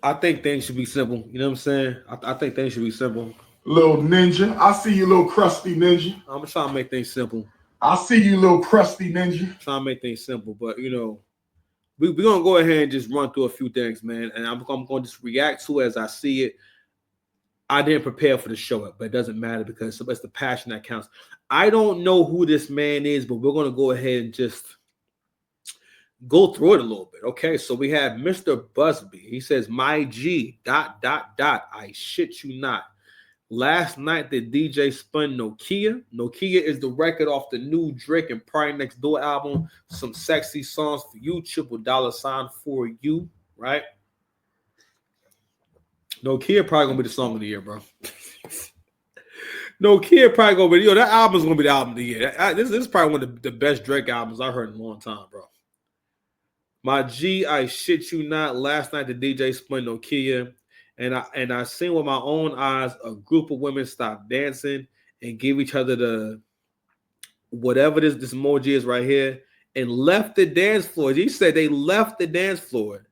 I think things should be simple. You know what I'm saying? I think things should be simple. Little ninja. I see you, little crusty ninja. I'm trying to make things simple. I see you, little crusty ninja. Trying to make things simple, but you know, we're gonna go ahead and just run through a few things, man. And I'm gonna just react to it as I see it. I didn't prepare for the show, but it doesn't matter because it's the passion that counts. I don't know who this man is, but we're gonna go ahead and just go through it a little bit. Okay, so we have Mr. Busby. He says, "My G, ... I shit you not. Last night, the DJ spun Nokia. Nokia is the record off the new Drake and Party Next Door album. Some sexy songs for you, $$ for you, right? Nokia probably gonna be the song of the year, bro. Nokia probably gonna be, that album's gonna be the album of the year. This is probably one of the best Drake albums I've heard in a long time, bro. My G, I shit you not. Last night, the DJ spun Nokia. And I seen with my own eyes a group of women stop dancing and give each other the whatever this emoji is right here and left the dance floor. He said they left the dance floor.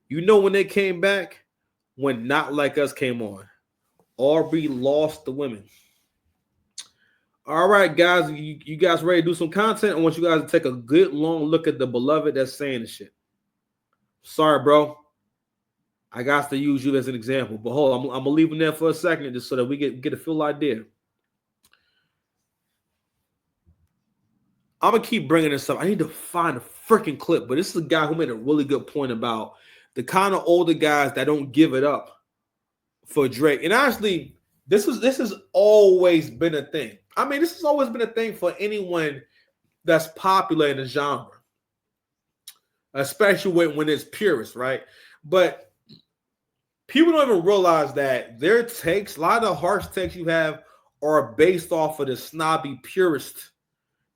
You know when they came back? When Not Like Us came on. Aubrey lost the women. All right, guys, you guys ready to do some content? I want you guys to take a good long look at the beloved that's saying the shit. Sorry, bro. I got to use you as an example, but hold on, I'm gonna leave him there for a second just so that we get a full idea. I'm gonna keep bringing this up. I need to find a freaking clip, but this is a guy who made a really good point about the kind of older guys that don't give it up for Drake. And honestly, this has always been a thing. I mean, this has always been a thing for anyone that's popular in the genre, especially when it's purist, right? But people don't even realize that their takes, a lot of the harsh takes you have are based off of the snobby purist, you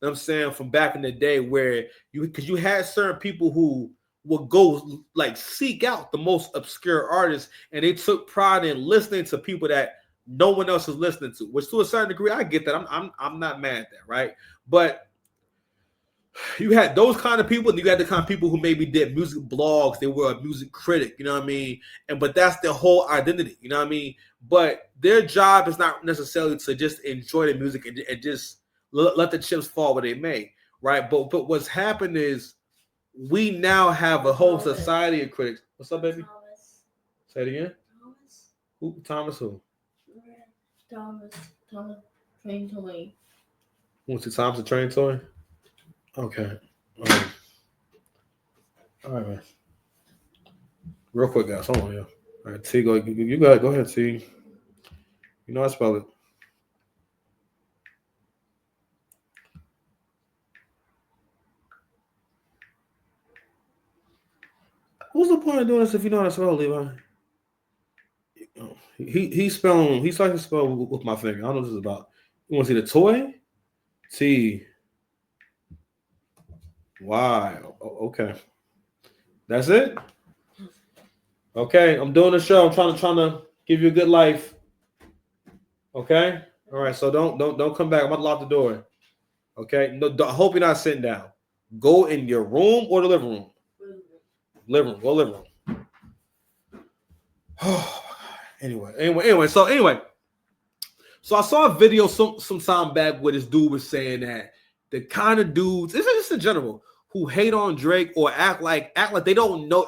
know what I'm saying, from back in the day where because you had certain people who would go like seek out the most obscure artists and they took pride in listening to people that no one else is listening to, which to a certain degree, I get that. I'm not mad at that, right? But you had those kind of people, and you had the kind of people who maybe did music blogs. They were a music critic, you know what I mean? But that's their whole identity, you know what I mean? But their job is not necessarily to just enjoy the music and just let the chips fall where they may, right? But what's happened is we now have a whole society of critics. What's up, baby? Thomas. Say it again. Thomas. Who? Thomas who? Thomas Train Toy. What's the Thomas the Train Toy? Okay. All right, man. Real quick, guys. Hold on, yeah. All right, T, go ahead, T. You know I spell it. What's the point of doing this if you know how to spell, Levi? He's like to spell with my finger. I don't know what this is about. You want to see the toy? T. Y. Okay. That's it? Okay, I'm doing the show. I'm trying to give you a good life. Okay? All right, so don't come back. I'm about to lock the door. Okay? No, I hope you're not sitting down. Go in your room or the living room. Living room. Go living room. Anyway. So I saw a video some time back where this dude was saying that the kind of dudes, this is just in general, who hate on Drake or act like they don't know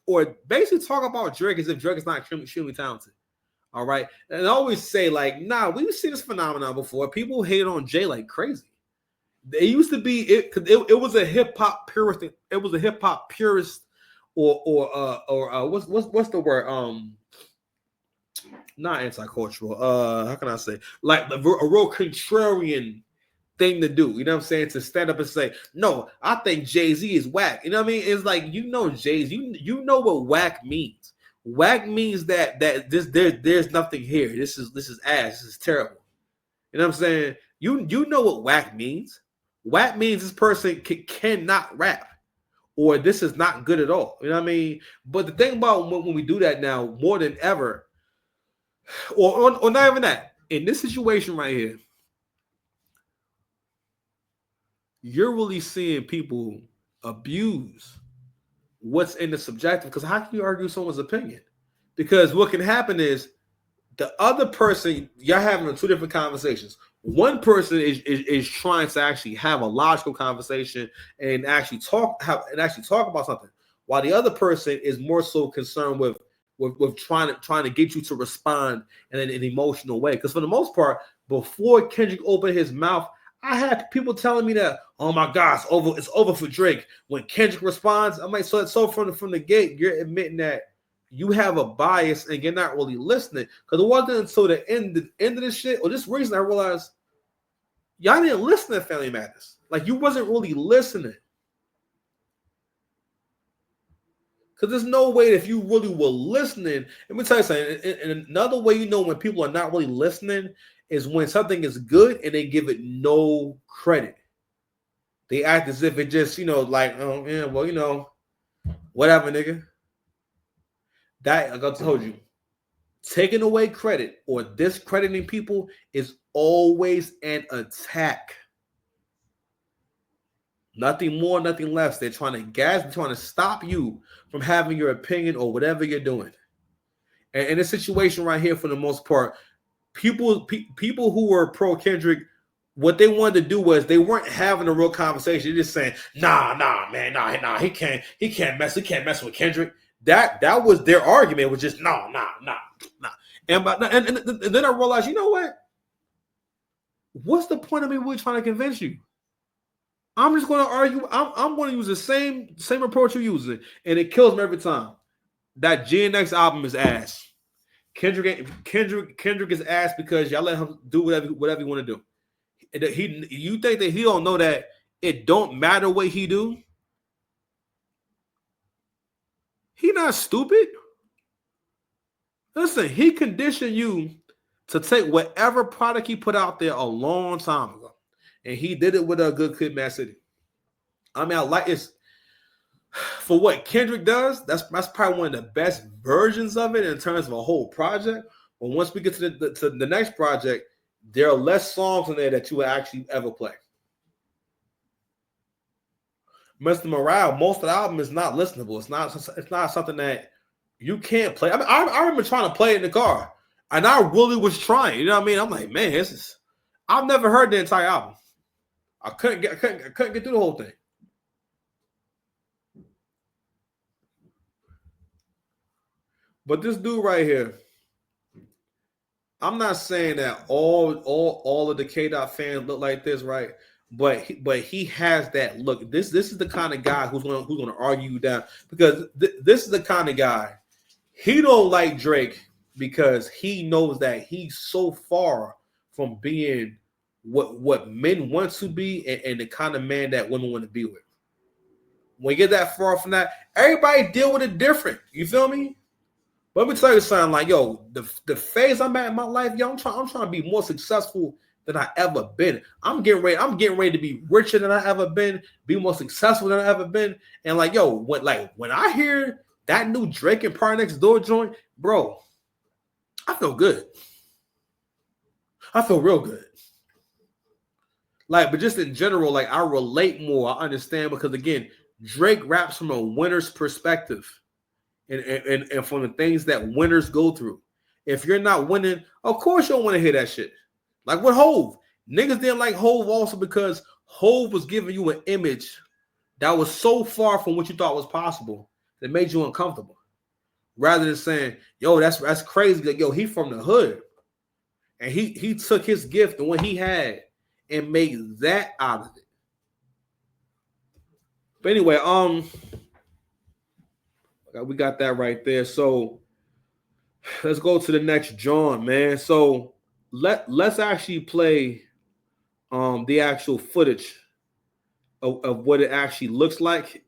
or basically talk about Drake as if Drake is not extremely talented. All right. And I always say, like, nah, we've seen this phenomenon before. People hate on Jay like crazy. It used to be it was a hip hop purist. It was a hip hop purist or what's the word? Not anti-cultural. How can I say? Like a real contrarian thing to do. You know what I'm saying? To stand up and say, no, I think Jay-Z is whack. You know what I mean? It's like, Jay-Z, you know what whack means. Whack means that there's nothing here. This is ass. This is terrible. You know what I'm saying? You know what whack means. Whack means this person cannot rap, or this is not good at all. You know what I mean? But the thing about when we do that now, more than ever, or not even that, in this situation right here, you're really seeing people abuse what's in the subjective. Because how can you argue someone's opinion? Because what can happen is the other person, you're having two different conversations. One person is trying to actually have a logical conversation and actually talk about something, while the other person is more so concerned with trying to get you to respond in an emotional way. Because for the most part, before Kendrick opened his mouth, I had people telling me that, oh my gosh, it's over for Drake. When Kendrick responds, I'm like, so from the gate, you're admitting that you have a bias and you're not really listening. Because it wasn't until the end of this shit, or this reason, I realized y'all didn't listen to Family Matters. Like, you wasn't really listening. Because there's no way that if you really were listening, let me tell you something. And another way you know when people are not really listening is when something is good and they give it no credit. They act as if it just, like, oh, yeah, well, whatever, nigga. That, like I told you, taking away credit or discrediting people is always an attack. Nothing more, nothing less. They're trying to stop you from having your opinion or whatever you're doing. And in this situation right here, for the most part, people who were pro Kendrick, what they wanted to do was they weren't having a real conversation. They're just saying, nah, man, he can't mess with Kendrick. That was their argument, was just nah. And then I realized, you know what? What's the point of me really trying to convince you? I'm just going to argue. I'm going to use the same approach you're using, and it kills me every time. That GNX album is ass. Kendrick is ass because y'all let him do whatever he want to do. You think that he don't know that it don't matter what he do? He not stupid. Listen, he conditioned you to take whatever product he put out there a long time ago. And he did it with a Good Kid, Mad City. I mean, I like it. For what Kendrick does, that's probably one of the best versions of it in terms of a whole project. But once we get to the next project, there are less songs in there that you would actually ever play. Mr. Morale, most of the album is not listenable. It's not something that you can't play. I mean, I remember trying to play it in the car, and I really was trying. You know what I mean? I'm like, man, I've never heard the entire album. I couldn't get through the whole thing. But this dude right here, I'm not saying that all of the K-Dot fans look like this, right? But he has that look. This is the kind of guy who's gonna argue you down, because this is the kind of guy. He don't like Drake because he knows that he's so far from being what men want to be and the kind of man that women want to be with. When you get that far from that, everybody deal with it different. You feel me? But let me tell you something, like, yo, the phase I'm at in my life, yo, I'm trying to be more successful than I ever been. I'm getting ready to be richer than I ever been, be more successful than I ever been. And like, yo, when I hear that new Drake and Party Next Door joint, bro, I feel good. I feel real good. Like, but just in general, like, I relate more. I understand, because again, Drake raps from a winner's perspective. And from the things that winners go through. If you're not winning, of course you don't want to hear that shit. Like with Hove. Niggas didn't like Hove also because Hove was giving you an image that was so far from what you thought was possible that made you uncomfortable. Rather than saying, yo, that's crazy. Like, yo, he from the hood. And he took his gift and what he had and made that out of it. But anyway, we got that right there. So let's go to the next John, man. So let's actually play the actual footage of what it actually looks like.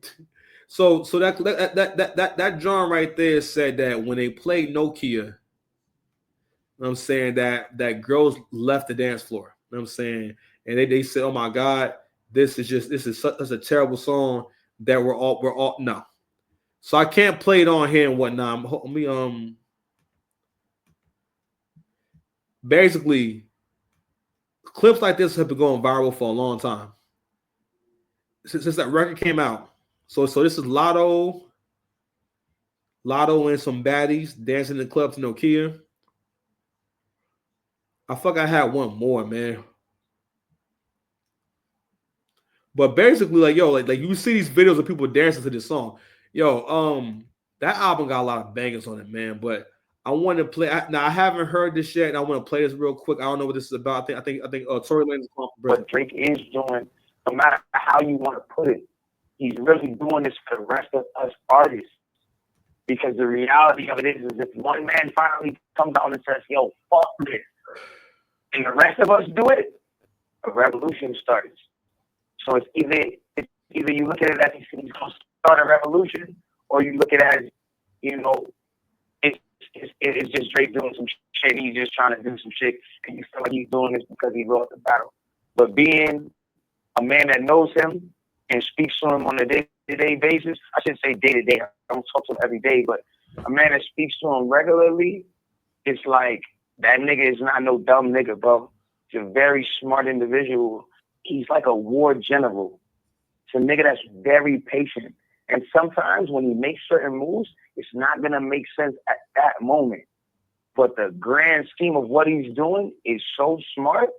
So that John right there said that when they played Nokia, I'm saying that girls left the dance floor. You know what I'm saying, and they said, "Oh my God, this is such a terrible song that we're all no." So I can't play it on here and whatnot. Basically, clips like this have been going viral for a long time since that record came out. So this is Lotto. Lotto and some baddies dancing in the club to Nokia. I had one more, man. But basically, like yo, like you see these videos of people dancing to this song. Yo, that album got a lot of bangers on it, man. But I want to play. Now I haven't heard this yet, and I want to play this real quick. I don't know what this is about. I think Tory Lanez is calling for What Drake is doing, no matter how you want to put it, he's really doing this for the rest of us artists. Because the reality of it is if one man finally comes out and says, yo, fuck this, and the rest of us do it, a revolution starts. So it's either you look at it as he's going to start a revolution, or you look at it as, you know, it's just Drake doing some shit. He's just trying to do some shit, and you feel like he's doing this because he lost the battle. But being a man that knows him and speaks to him on a day-to-day basis, I shouldn't say day-to-day, I don't talk to him every day, but a man that speaks to him regularly, it's like, that nigga is not no dumb nigga, bro. He's a very smart individual. He's like a war general. It's a nigga that's very patient. And sometimes when he makes certain moves, it's not going to make sense at that moment. But the grand scheme of what he's doing is so smart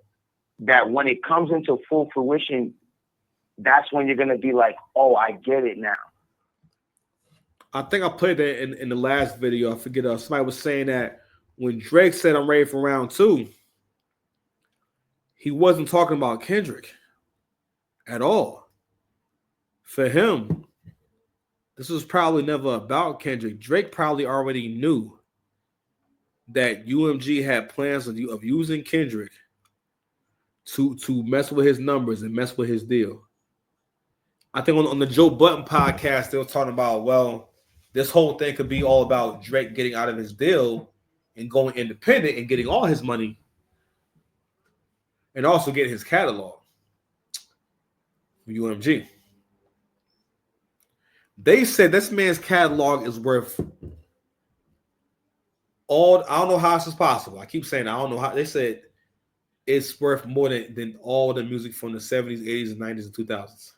that when it comes into full fruition, that's when you're going to be like, oh, I get it now. I think I played that in the last video. I forget. Somebody was saying that when Drake said I'm ready for round 2, he wasn't talking about Kendrick at all. For him, this was probably never about Kendrick. Drake probably already knew that UMG had plans of using Kendrick to mess with his numbers and mess with his deal. I think on the Joe Budden podcast, they were talking about, well, this whole thing could be all about Drake getting out of his deal and going independent and getting all his money and also getting his catalog from UMG. They said this man's catalog is worth all. I don't know how this is possible. I keep saying I don't know how. They said it's worth more than all the music from the 70s, 80s, and 90s and 2000s.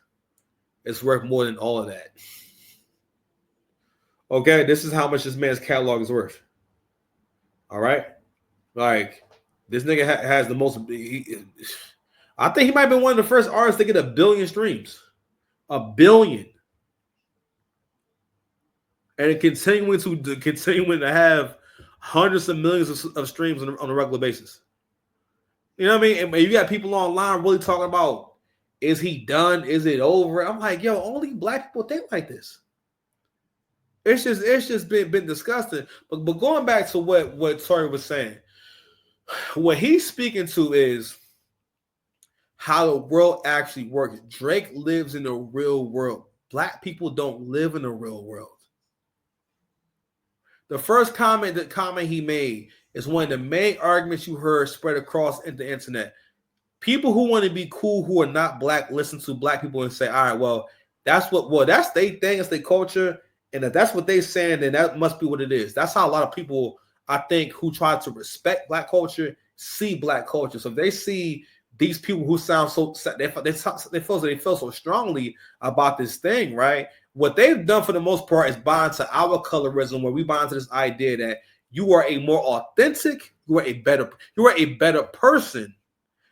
It's worth more than all of that. Okay, this is how much this man's catalog is worth. All right, like this nigga has the most. I think he might have been one of the first artists to get 1 billion streams. 1 billion. And continuing to have hundreds of millions of streams on a regular basis. You know what I mean? And you got people online really talking about, is he done? Is it over? I'm like, yo, only black people think like this. It's just been disgusting. But going back to what Tory was saying, what he's speaking to is how the world actually works. Drake lives in the real world. Black people don't live in the real world. The first comment he made is one of the main arguments you heard spread across the internet. People who want to be cool, who are not black, listen to black people and say, all right, well, that's their thing, it's their culture. And if that's what they're saying, then that must be what it is. That's how a lot of people, I think, who try to respect black culture, see black culture. So if they see these people who sound so, they feel so strongly about this thing, right? What they've done for the most part is buy into our colorism, where we buy into this idea that you are a more authentic, you are a better person,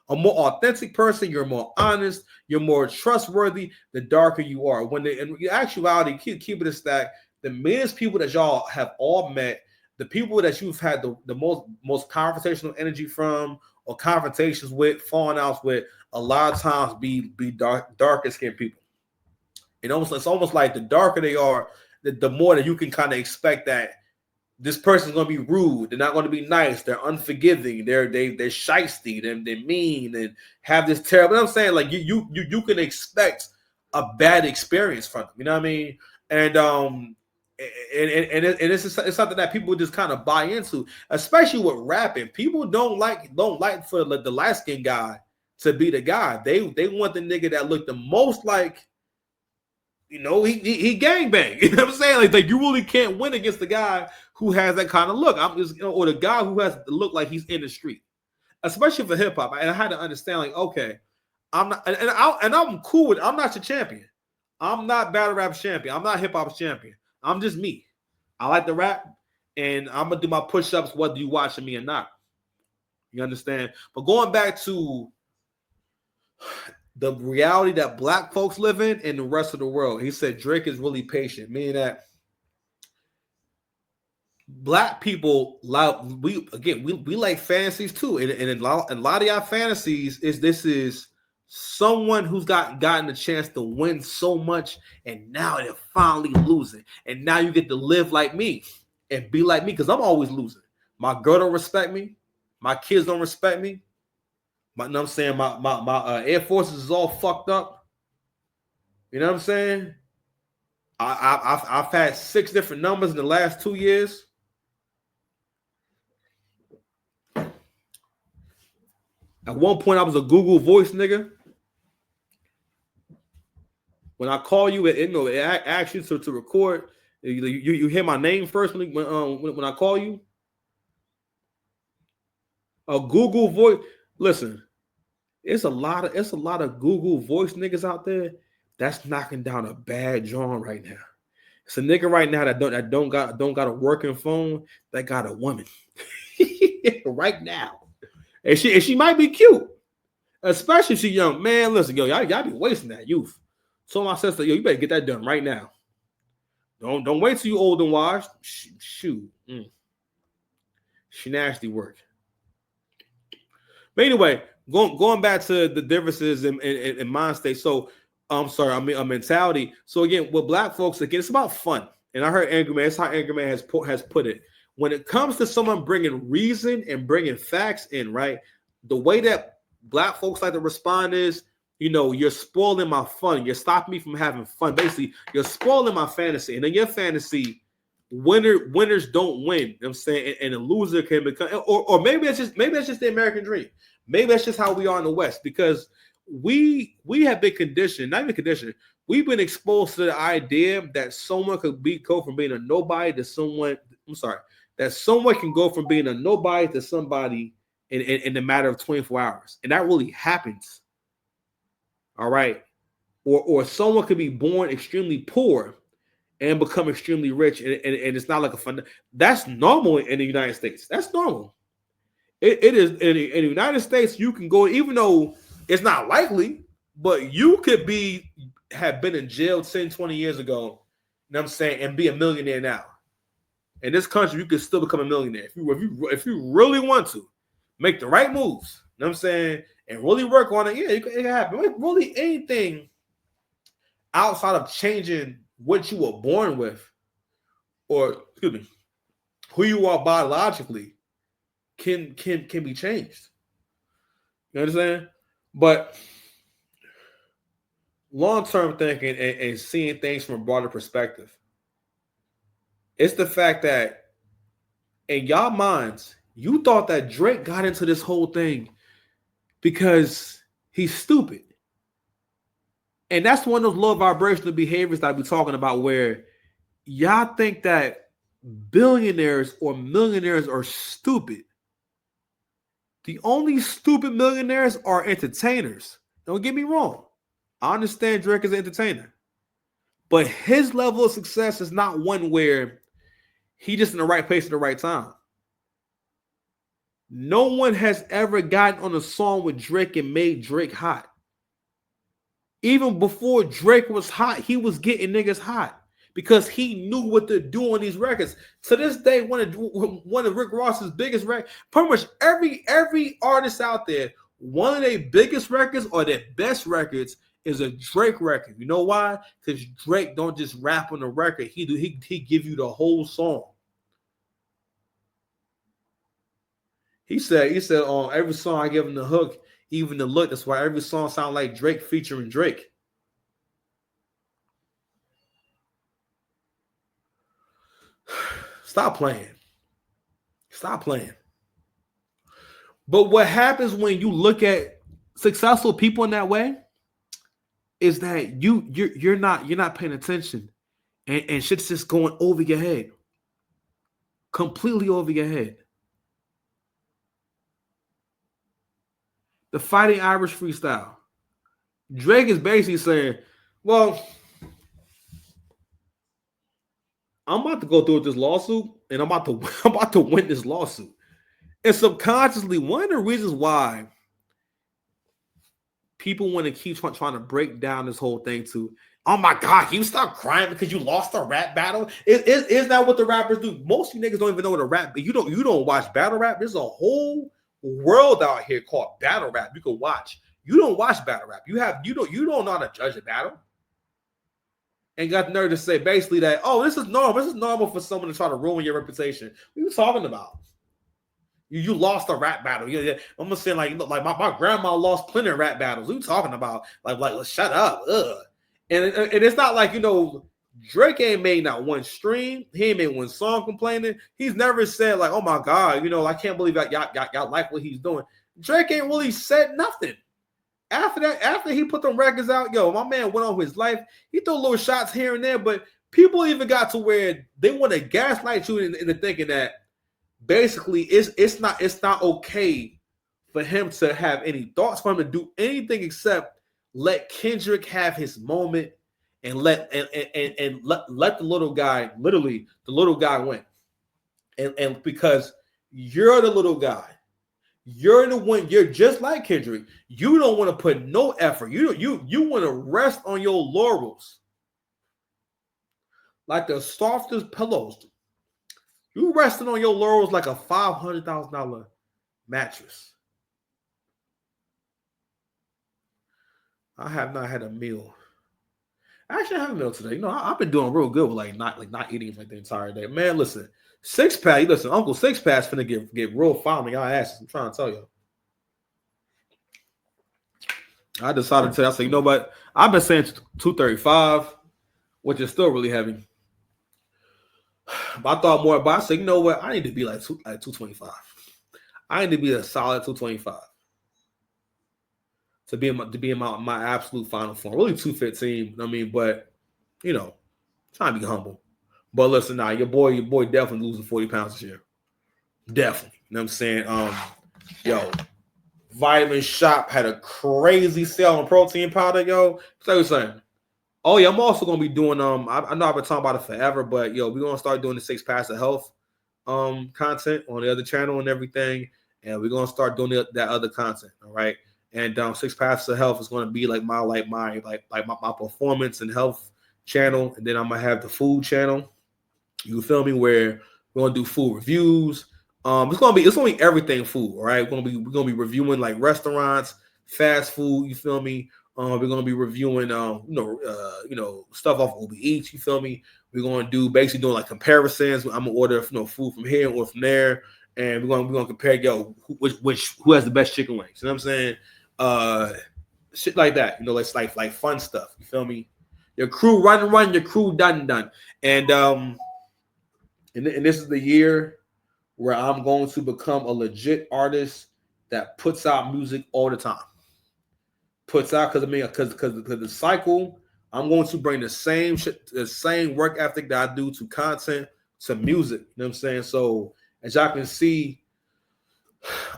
a more authentic person. You're more honest, you're more trustworthy the darker you are. When in actuality, keep it a stack, the meanest people that y'all have all met, the people that you've had the most conversational energy from, or confrontations with, falling outs with, a lot of times be darker skinned people. It's almost like the darker they are, the more that you can kind of expect that this person's going to be rude. They're not going to be nice. They're unforgiving. They're shysty. They're mean and have this terrible. You know what I'm saying? Like you can expect a bad experience from them. You know what I mean? And it's something that people just kind of buy into, especially with rapping. People don't like for the light skinned guy to be the guy. They want the nigga that look the most like, you know, he gangbang. You know what I'm saying? Like you really can't win against the guy who has that kind of look. Or the guy who has the look like he's in the street, especially for hip hop. And I had to understand, like, okay, I'm not, and I'm cool with. I'm not your champion. I'm not battle rap champion. I'm not hip hop champion. I'm just me. I like to rap, and I'm gonna do my push-ups whether you watching me or not. You understand? But going back to the reality that black folks live in and the rest of the world, he said Drake is really patient, meaning that black people we like fantasies too, and a lot of our fantasies is someone who's gotten a chance to win so much, and now they're finally losing, and now you get to live like me and be like me because I'm always losing. My girl don't respect me, my kids don't respect me. You know what I'm saying? My Air Forces is all fucked up. You know what I'm saying? I've had 6 different numbers in the last 2 years. At one point, I was a Google Voice nigga. When I call you, it asks you to record. You hear my name first when I call you. A Google Voice. Listen, it's a lot of Google Voice niggas out there that's knocking down a bad joint right now. It's a nigga right now that don't got a working phone that got a woman right now, and she might be cute, especially if she young. Man, listen, yo, y'all be wasting that youth. So my sister, yo, you better get that done right now. Don't wait till you old and washed. Shoot, she nasty work. But anyway, going back to the differences in mind state. So I'm sorry, I mean a mentality. So again, with black folks, again, it's about fun. And I heard Angry Man. That's how Angry Man has put it. When it comes to someone bringing reason and bringing facts in, right? The way that black folks like to respond is, you know, you're spoiling my fun. You're stopping me from having fun. Basically, you're spoiling my fantasy. And in your fantasy, winners don't win. You know what I'm saying, and a loser can become, or maybe that's just the American dream. Maybe that's just how we are in the West, because we have been conditioned, not even conditioned. We've been exposed to the idea that someone could go from being a nobody to someone. I'm sorry, that someone can go from being a nobody to somebody in the matter of 24 hours, and that really happens. All right, or someone could be born extremely poor and become extremely rich, and it's not like a fun. That's normal in the United States. That's normal. It is in the United States. You can go, even though it's not likely, but you could have been in jail 10, 20 years ago. You know what I'm saying, and be a millionaire now. In this country, you can still become a millionaire if you really want to make the right moves. You know what I'm saying, and really work on it. Yeah, it can happen. Like, really, anything outside of changing what you were born with, or excuse me, who you are biologically, can be changed. You understand? But long-term thinking and seeing things from a broader perspective, it's the fact that in y'all minds, you thought that Drake got into this whole thing because he's stupid. And that's one of those low vibrational behaviors that I be talking about, where y'all think that billionaires or millionaires are stupid. The only stupid millionaires are entertainers. Don't get me wrong. I understand Drake is an entertainer, but his level of success is not one where he's just in the right place at the right time. No one has ever gotten on a song with Drake and made Drake hot. Even before Drake was hot, he was getting niggas hot because he knew what to do on these records. To this day, one of Rick Ross's biggest records, pretty much every artist out there, one of their biggest records or their best records is a Drake record. You know why? Because Drake don't just rap on the record. He give you the whole song. He said on every song I give him the hook, even the look. That's why every song sounds like Drake featuring Drake. Stop playing. Stop playing. But what happens when you look at successful people in that way is that you're not paying attention, and shit's just going over your head. Completely over your head. The Fighting Irish freestyle. Drake is basically saying, well, I'm about to go through with this lawsuit, and I'm about to win this lawsuit. And subconsciously, one of the reasons why people want to keep trying to break down this whole thing to, oh my God, you stop crying because you lost a rap battle. Is that what the rappers do? Most of you niggas don't even know what a rap. You don't watch battle rap. There's a whole world out here called battle rap. You can watch. You don't watch battle rap. You don't know how to judge a battle. And got the nerve to say basically that, oh, this is normal. This is normal for someone to try to ruin your reputation. What are you talking about? You lost a rap battle. Yeah. I'm gonna say like my grandma lost plenty of rap battles. What are you talking about? Like shut up. Ugh. And it's not like, Drake ain't made not one stream. He ain't made one song complaining. He's never said like, oh my God, I can't believe y'all like what he's doing. Drake ain't really said nothing. After that, after he put them records out, my man went on with his life. He threw little shots here and there, but people even got to where they want to gaslight you into thinking that basically it's not okay for him to have any thoughts, for him to do anything except let Kendrick have his moment and let the little guy, literally the little guy win. And because you're the little guy. You're the one. You're just like Kendrick. You don't want to put no effort. You want to rest on your laurels, like the softest pillows. You resting on your laurels like a $500,000 mattress. I have not had a meal. Actually, I have a meal today. I've been doing real good with not eating like the entire day. Man, listen. Six Pack, listen, Uncle Six Pack's finna get real foul on y'all asses. I'm trying to tell you. I decided to tell you, I said, you know what? I've been saying 235, which is still really heavy. But I thought more about it. I said, you know what? I need to be like 225. I need to be a solid 225 to be in my absolute final form. Really 215. I mean, but trying to be humble. But listen, now your boy definitely losing 40 pounds this year. Definitely. You know what I'm saying? Vitamin Shop had a crazy sale on protein powder, yo. So you're saying. Oh, yeah, I'm also gonna be doing I know I've been talking about it forever, but we're gonna start doing the 6 Packs of Health content on the other channel and everything. And we're gonna start doing that other content, all right? And 6 Packs of Health is gonna be like my performance and health channel, and then I'm gonna have the food channel. You feel me? Where we're gonna do food reviews. It's gonna be everything food. All right, we're gonna be reviewing like restaurants, fast food. You feel me? We're gonna be reviewing stuff off Uber Eats. You feel me? We're gonna do basically doing like comparisons. I'm gonna order food from here or from there, and we're gonna compare who has the best chicken wings. You know what I'm saying? Shit like that. It's like fun stuff. You feel me? Your crew run, your crew done. And this is the year where I'm going to become a legit artist that puts out music all the time. Puts out because the cycle. I'm going to bring the same shit, the same work ethic that I do to content, to music. You know what I'm saying? So as y'all can see,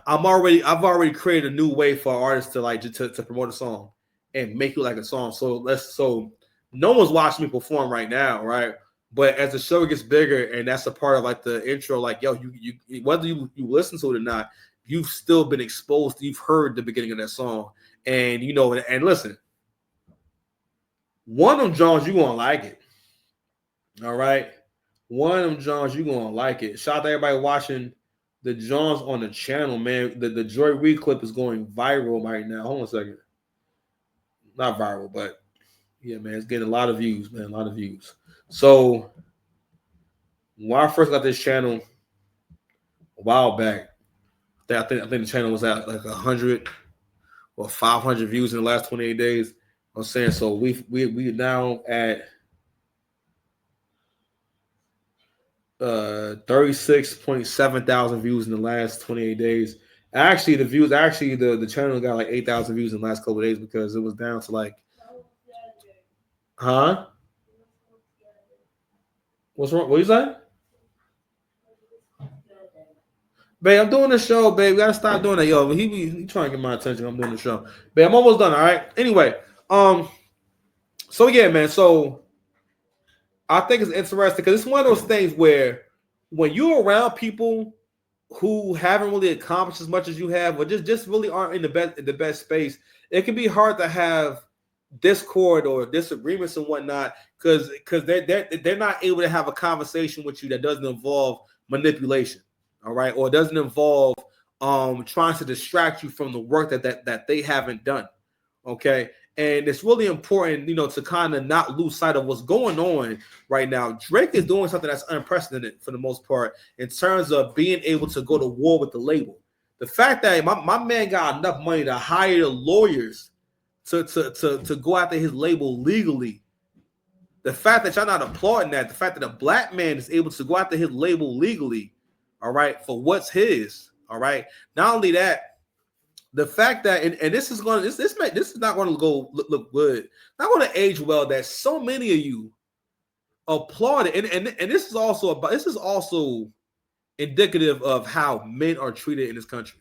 I've already created a new way for artists to promote a song and make it like a song. So no one's watching me perform right now, right? But as the show gets bigger, and that's a part of like the intro, like you whether you listen to it or not, you've still been exposed. You've heard the beginning of that song, and and listen, one of them Jones, you gonna like it. All right, one of them Jones, you gonna like it. Shout out to everybody watching the Jones on the channel, man. The Joy Reid clip is going viral right now. Hold on a second, not viral, but yeah, man, it's getting a lot of views, man, a lot of views. So when I first got this channel a while back, I think the channel was at like 100 or 500 views in the last 28 days. I'm saying, so we now at 36.7 thousand views in the last 28 days. Actually, the channel got like 8,000 views in the last couple of days because it was down to like, huh? What's wrong? What you say? Babe, I'm doing the show, babe. We gotta stop doing that. Yo, he trying to get my attention. I'm doing the show. Babe, I'm almost done, all right? Anyway, so yeah, man. So I think it's interesting because it's one of those things where when you're around people who haven't really accomplished as much as you have, or just really aren't in the best space, it can be hard to have discord or disagreements and whatnot because they're not able to have a conversation with you that doesn't involve manipulation, all right, or doesn't involve trying to distract you from the work that they haven't done. Okay. And it's really important, to kind of not lose sight of what's going on right now. Drake is doing something that's unprecedented for the most part in terms of being able to go to war with the label. The fact that my man got enough money to hire the lawyers to go after his label legally. The fact that y'all not applauding that, the fact that a black man is able to go after his label legally, all right, for what's his, all right. Not only that, the fact that and this is not going to go look good, not going to age well. That so many of you applaud it, and this is also indicative of how men are treated in this country,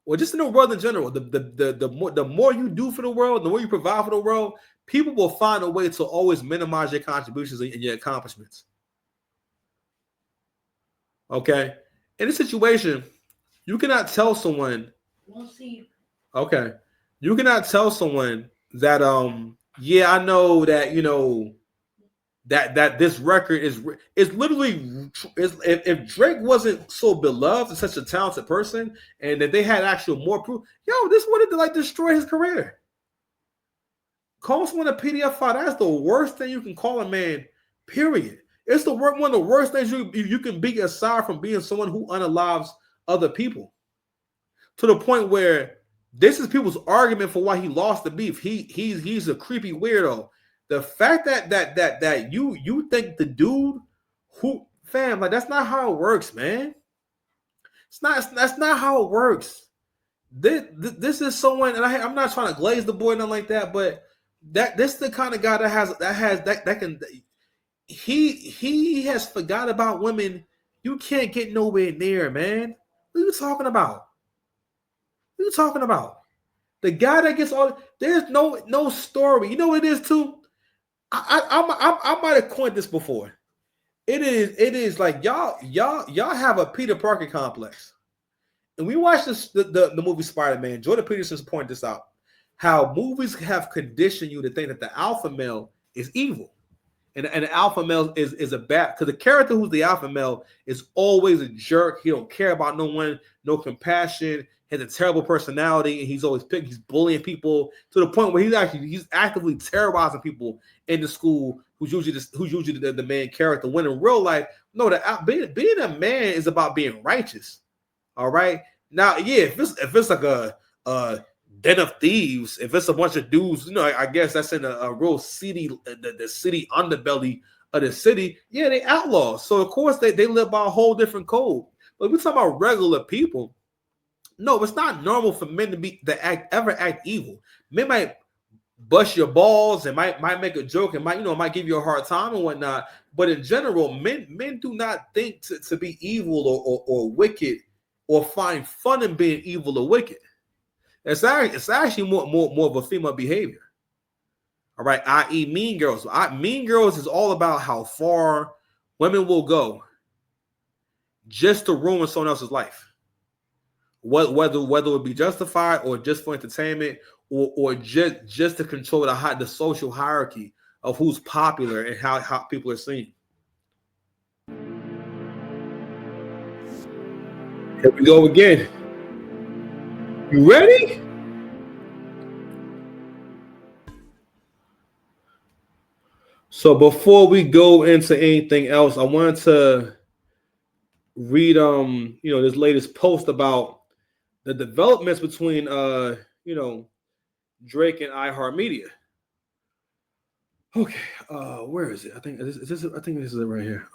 or just in the world in general. The more you do for the world, the more you provide for the world, people will find a way to always minimize your contributions and your accomplishments. Okay, in this situation, you cannot tell someone. We'll see. Okay. You cannot tell someone that yeah, I know that that this record is literally if Drake wasn't so beloved and such a talented person and that they had actual more proof, this would have destroy his career. Call someone a PDF file. That's the worst thing you can call a man, period. It's one of the worst things you can be, aside from being someone who unalives other people. To the point where this is people's argument for why he lost the beef. He's a creepy weirdo. The fact that you think the dude who that's not how it works, man. That's not how it works. This is someone, and I'm not trying to glaze the boy, nothing like that, but this is the kind of guy that can. He has forgot about women. You can't get nowhere near, man. What are you talking about? What are you talking about? The guy that gets all, there's no story. You know what it is too? I might have coined this before. It is like y'all have a Peter Parker complex. And we watched the movie Spider-Man. Jordan Peterson's pointed this out. How movies have conditioned you to think that the alpha male is evil. And the alpha male is a bad, because the character who's the alpha male is always a jerk. He don't care about no one, no compassion, has a terrible personality, and he's bullying people to the point where he's actively terrorizing people in the school who's usually the main character. When in real life, no, being a man is about being righteous. All right. Now, yeah, if it's like a den of thieves, if it's a bunch of dudes, I guess that's in a real city, the city underbelly of the city. Yeah, they outlaws. So of course they live by a whole different code. But we're talking about regular people. No, it's not normal for men to ever act evil. Men might bust your balls and might make a joke and might give you a hard time and whatnot. But in general, men do not think to be evil or wicked or find fun in being evil or wicked. It's actually more of a female behavior. All right, i.e. Mean Girls. Mean Girls is all about how far women will go just to ruin someone else's life. Whether it be justified or just for entertainment or just to control the social hierarchy of who's popular and how people are seen. Here we go again. You ready? So before we go into anything else, I wanted to read this latest post about the developments between Drake and Iheart Media. Okay, where is it? I think this is it right here.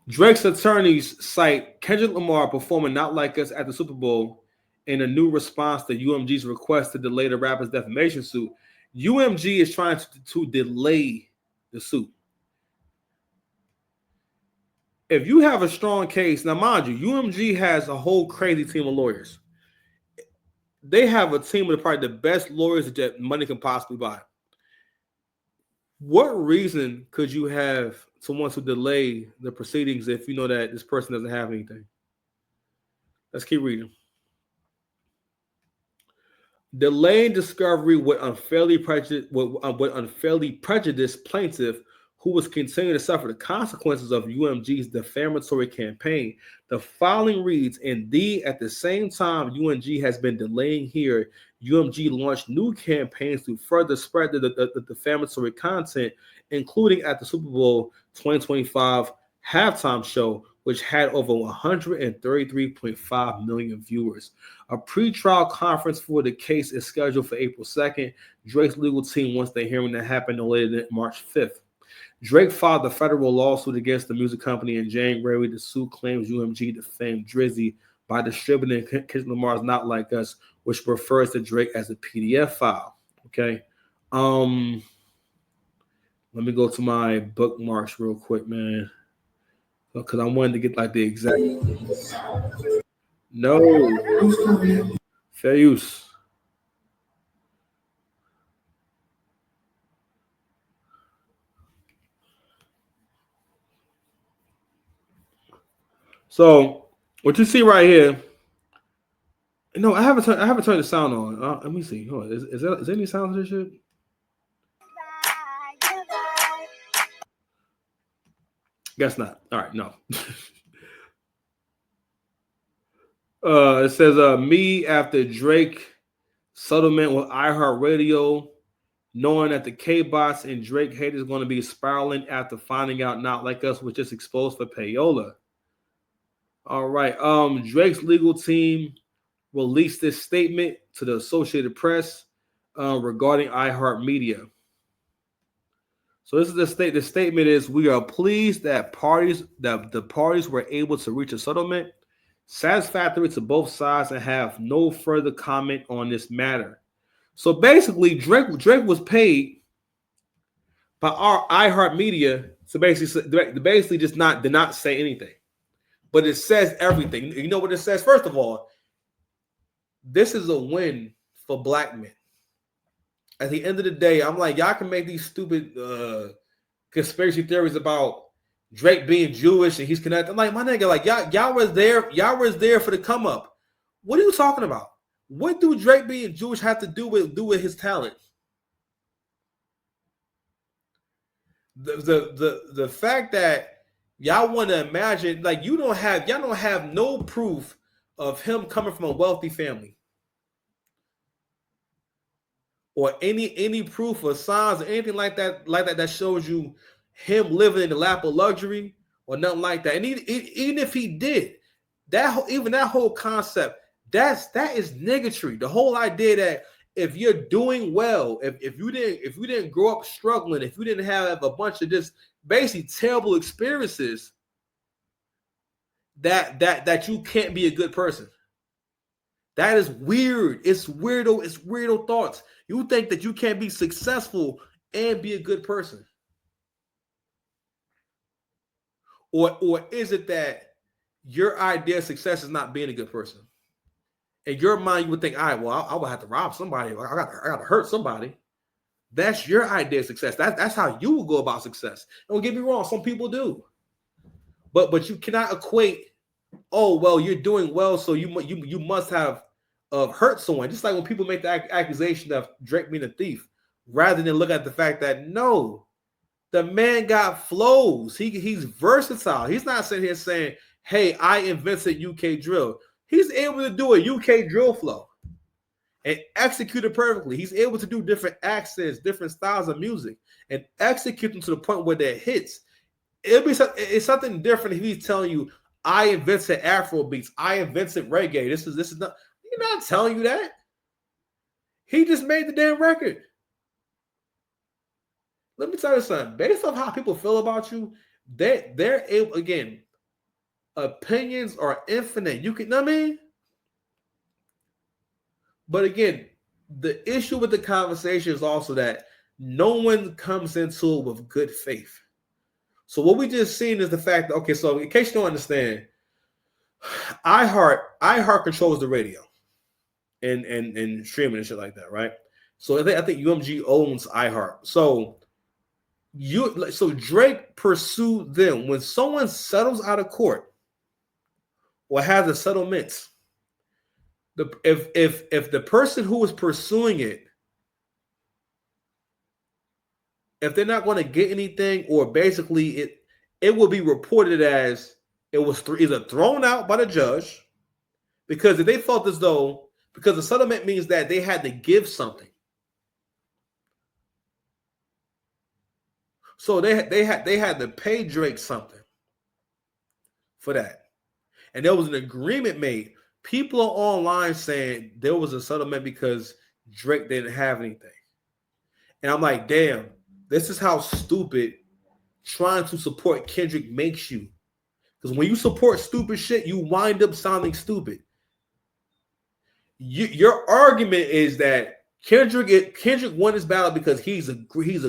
Drake's attorneys cite Kendrick Lamar performing "Not Like Us" at the Super Bowl in a new response to UMG's request to delay the rapper's defamation suit. UMG is trying to delay the suit. If you have a strong case, now mind you, UMG has a whole crazy team of lawyers. They have a team of probably the best lawyers that money can possibly buy. What reason could you have to want to delay the proceedings if you know that this person doesn't have anything? Let's keep reading. Delaying discovery would unfairly prejudice plaintiff who was continuing to suffer the consequences of UMG's defamatory campaign. The following reads, indeed, at the same time UMG has been delaying here, UMG launched new campaigns to further spread the defamatory content, including at the Super Bowl 2025 halftime show, which had over 133.5 million viewers. A pre-trial conference for the case is scheduled for April 2nd. Drake's legal team wants the hearing to happen no later than March 5th. Drake filed a federal lawsuit against the music company in January. The suit claims UMG defamed Drizzy by distributing Kendrick Lamar's Not Like Us, which refers to Drake as a PDF file. Okay. Let me go to my bookmarks real quick, man. Because I wanted to get like the exact. No. Fair use. So what you see right here. No, I haven't turned the sound on. Let me see. Hold on. Is there any sound to this shit? Guess not. All right, no. It says me after Drake settlement with Iheart Radio, knowing that the K-bots and Drake haters going to be spiraling after finding out Not Like Us was just exposed for payola. All right. Drake's legal team released this statement to the Associated Press regarding iHeart Media. So this is the statement is we are pleased that the parties were able to reach a settlement satisfactory to both sides and have no further comment on this matter. So basically, Drake was paid by our iHeart Media to basically just did not say anything, but it says everything. You know what it says? First of all, this is a win for black men. At the end of the day, I'm like, y'all can make these stupid conspiracy theories about Drake being Jewish and he's connected. I'm like, my nigga, like y'all was there for the come up. What are you talking about? What do Drake being Jewish have to do with his talent? The fact that y'all want to imagine, like y'all don't have no proof of him coming from a wealthy family. Or any proof or signs or anything like that shows you him living in the lap of luxury or nothing like that. And even if he did, that whole concept, that is niggatry. The whole idea that if you're doing well, if you didn't grow up struggling, if you didn't have a bunch of just basically terrible experiences, that you can't be a good person. That is weird. It's weirdo thoughts. You think that you can't be successful and be a good person. Or is it that your idea of success is not being a good person? In your mind, you would think, all right, well, I would have to rob somebody. I got to hurt somebody. That's your idea of success. That's how you will go about success. Don't get me wrong. Some people do. But you cannot equate, oh, well, you're doing well, so you must have hurt someone. Just like when people make the accusation of Drake being a thief, rather than look at the fact that no, the man got flows. He's versatile. He's not sitting here saying, hey, I invented UK drill. He's able to do a UK drill flow and execute it perfectly. He's able to do different accents, different styles of music, and execute them to the point where they're hits. It's something different if he's telling you, I invented Afro beats. I invented reggae. This is not. He's not telling you that. He just made the damn record. Let me tell you something. Based on how people feel about you, they're able, again, opinions are infinite. You can, know what I mean? But again, the issue with the conversation is also that no one comes into it with good faith. So what we just seen is the fact that, okay, so in case you don't understand, iHeart controls the radio and streaming and shit like that, right? So I think UMG owns iHeart. So So Drake pursued them. When someone settles out of court or has a settlement, if the person who is pursuing it, if they're not going to get anything, or basically it will be reported as it was either thrown out by the judge, because if they felt as though, because the settlement means that they had to give something. So they had to pay Drake something for that. And there was an agreement made. People are online saying there was a settlement because Drake didn't have anything. And I'm like, damn, this is how stupid trying to support Kendrick makes you. Because when you support stupid shit, you wind up sounding stupid. Your argument is that Kendrick won his battle because he's a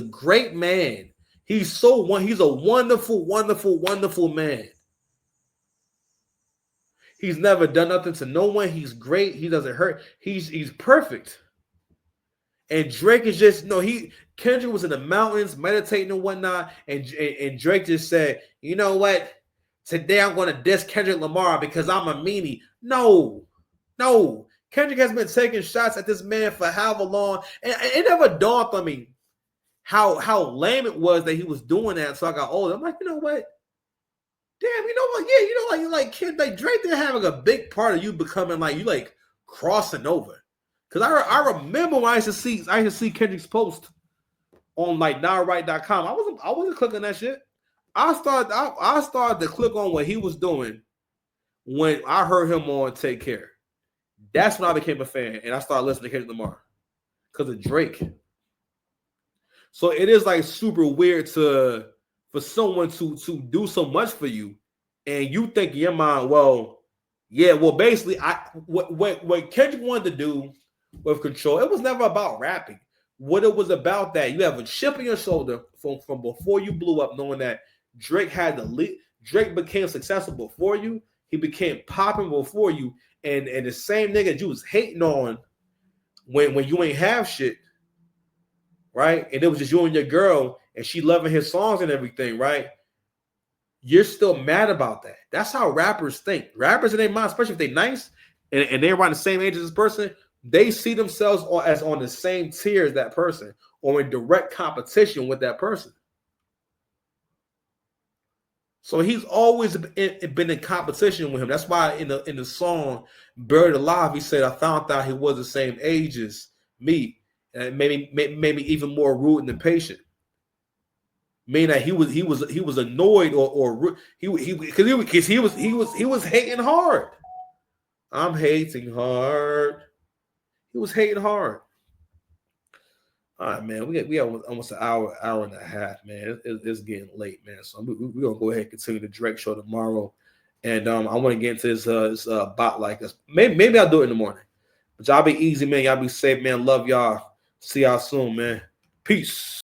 great man. He's a wonderful, wonderful, wonderful man. He's never done nothing to no one. He's great. He doesn't hurt. He's perfect. And Drake is just Kendrick was in the mountains meditating and whatnot, and Drake just said, you know what? Today I'm going to diss Kendrick Lamar because I'm a meanie. No. Kendrick has been taking shots at this man for however long, and it never dawned on me how lame it was that he was doing that. So I got older. I'm like, you know what? Damn, you know what? Yeah, you know, like kid, like Drake didn't having a big part of you becoming like you like crossing over. Because I remember when I used to see Kendrick's post on like nowright.com. I wasn't clicking that shit. I started to click on what he was doing when I heard him on Take Care. That's when I became a fan, and I started listening to Kendrick Lamar because of Drake. So it is like super weird for someone to do so much for you, and you think in your mind, basically, what Kendrick wanted to do with Control, it was never about rapping. What it was about, that you have a chip on your shoulder from before you blew up, knowing that Drake had the lead. Drake became successful before you. He became popping before you, and the same nigga you was hating on when you ain't have shit, right? And it was just you and your girl, and she loving his songs and everything, right? You're still mad about that. That's how rappers think. Rappers in their mind, especially if they're nice and they're around the same age as this person, they see themselves as on the same tier as that person or in direct competition with that person. So he's always been in competition with him. That's why in the song "Buried Alive," he said, "I found out he was the same age as me, and maybe even more rude and impatient." Meaning that he was annoyed or he was hating hard. I'm hating hard. He was hating hard. All right, man. We got almost an hour and a half, man. It's getting late, man. So we're gonna go ahead and continue the Drake show tomorrow. And I want to get into this bot like this. Maybe I'll do it in the morning. But y'all be easy, man. Y'all be safe, man. Love y'all. See y'all soon, man. Peace.